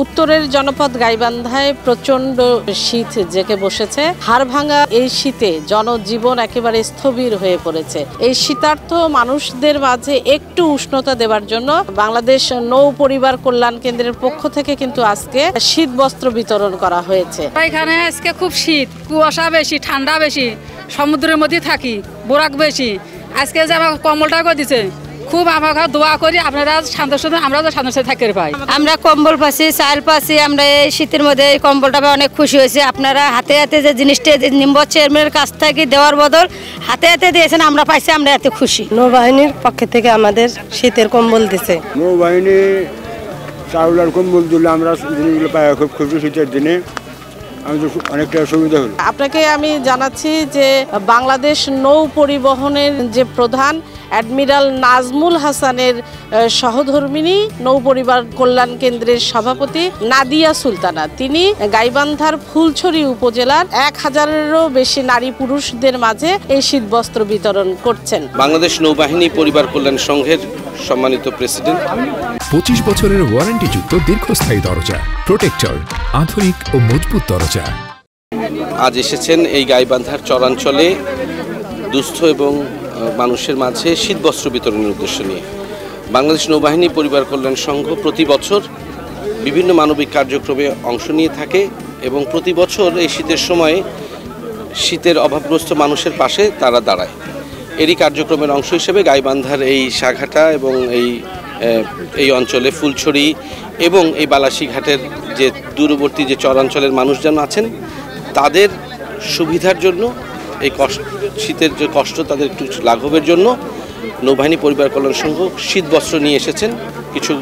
উত্তরের জনপদ গাইবান্ধায় প্রচন্ড শীত জেঁকে বসেছে। হাড়ভাঙা এই শীতে জনজীবন একেবারে স্থবির হয়ে পড়েছে। এই শীতার্থ মানুষদের মাঝে একটু উষ্ণতা দেওয়ার জন্য বাংলাদেশ নৌ পরিবার কল্যাণ কেন্দ্রের পক্ষ থেকে কিন্তু আজকে শীত বস্ত্র বিতরণ করা হয়েছে। এখানে আজকে খুব শীত, কুয়াশা বেশি, ঠান্ডা বেশি, সমুদ্রের মধ্যে থাকি, বোরাক বেশি। আজকে যে আমার কম্বলটা করে দিচ্ছে, খুব আমাকে দোয়া করি আপনারা শান্তশীল, আমরা শান্তশীল থাকতে পাই। আমরা কম্বল পাচ্ছি, চাল পাচ্ছি। আমরা এই শীতের মধ্যে এই কম্বলটা অনেক খুশি হয়েছি। আপনারা হাতে হাতে যে জিনিসটা নিম্ব চেয়ারম্যানের কাছ থেকে দেওয়ার বদল হাতে হাতে দিয়েছেন, আমরা পাইছি, আমরা এত খুশি। নৌবাহিনীর পক্ষ থেকে আমাদের শীতের কম্বল দিছে। নৌবাহিনী চাউল আর কম্বল দিলে আমরা জিনিসগুলো পাই খুব খুশি। শীতের দিনে অনেকটা সুবিধা হলো। আপনাকে আমি জানাচ্ছি যে বাংলাদেশ নৌ পরিবহনের যে প্রধান অ্যাডমিরাল নাজমুল হাসানের সহধর্মিণী নৌ পরিবার কল্যাণ কেন্দ্রের সভাপতি নাদিয়া সুলতানা, তিনি গাইবান্ধার ফুলছড়ি উপজেলার 1000-এরও বেশি নারী পুরুষদের মাঝে এই শীতবস্ত্র বিতরণ করছেন। বাংলাদেশ নৌবাহিনী পরিবার কল্যাণ সংঘের সম্মানিত প্রেসিডেন্ট। 25 বছরের ওয়ারেন্টিযুক্ত দীর্ঘস্থায়ী দরজা, প্রোটেক্টর, আধুনিক ও মজবুত দরজা। আজ এসেছেন এই গাইবান্ধার চরাঞ্চলে দুস্থ এবং মানুষের মাঝে শীতবস্ত্র বিতরণের উদ্দেশ্য নিয়ে। বাংলাদেশ নৌবাহিনী পরিবার কল্যাণ সংঘ প্রতি বছর বিভিন্ন মানবিক কার্যক্রমে অংশ নিয়ে থাকে এবং প্রতি বছর এই শীতের সময়ে শীতের অভাবগ্রস্ত মানুষের পাশে তারা দাঁড়ায়। এরই কার্যক্রমের অংশ হিসেবে গাইবান্ধার এই সাঘাটা এবং এই অঞ্চলে ফুলছড়ি এবং এই বালাসীঘাটের যে দূরবর্তী যে চরাঞ্চলের মানুষজন আছেন, তাদের সুবিধার জন্য, এই শীতের যে কষ্ট তাদের একটু লাঘবের জন্য নৌবাহিনী পরিবার কল্যাণ সংঘ শীতবস্ত্র নিয়ে এসেছেন। কিছু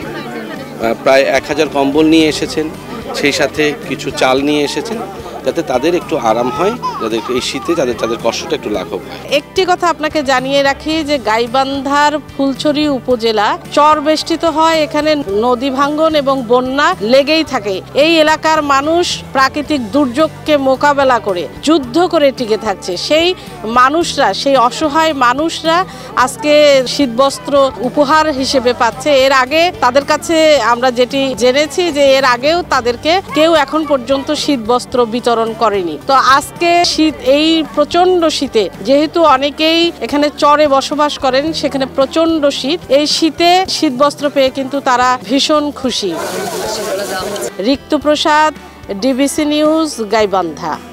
প্রায় 1000 কম্বল নিয়ে এসেছেন, সেই সাথে কিছু চাল নিয়ে এসেছেন, যাতে তাদের একটু আরাম হয়, যাদের এই শীতে তাদের কষ্টটা একটু লাঘব হয়। একটি কথা আপনাকে জানিয়ে রাখি যে গাইবান্ধার ফুলছড়ি উপজেলা চর বেষ্টিত হয়, এখানে নদী ভাঙ্গন এবং বন্যা লেগেই থাকে। এই এলাকার মানুষ প্রাকৃতিক দুর্যোগকে মোকাবেলা করে যুদ্ধ করে টিকে থাকছে। সেই মানুষরা, সেই অসহায় মানুষরা আজকে শীতবস্ত্র উপহার হিসেবে পাচ্ছে। এর আগে তাদের কাছে আমরা যেটি জেনেছি যে এর আগেও তাদেরকে কেউ এখন পর্যন্ত শীতবস্ত্র বিতরণ করেনি। তো আজকে শীত, এই প্রচন্ড শীতে যেহেতু অনেকেই এখানে চরে বসবাস করেন, সেখানে প্রচন্ড শীত, এই শীতে শীতবস্ত্র পেয়ে কিন্তু তারা ভীষণ খুশি। ঋক্তু প্রসাদ, ডিবিসি নিউজ, গাইবান্ধা।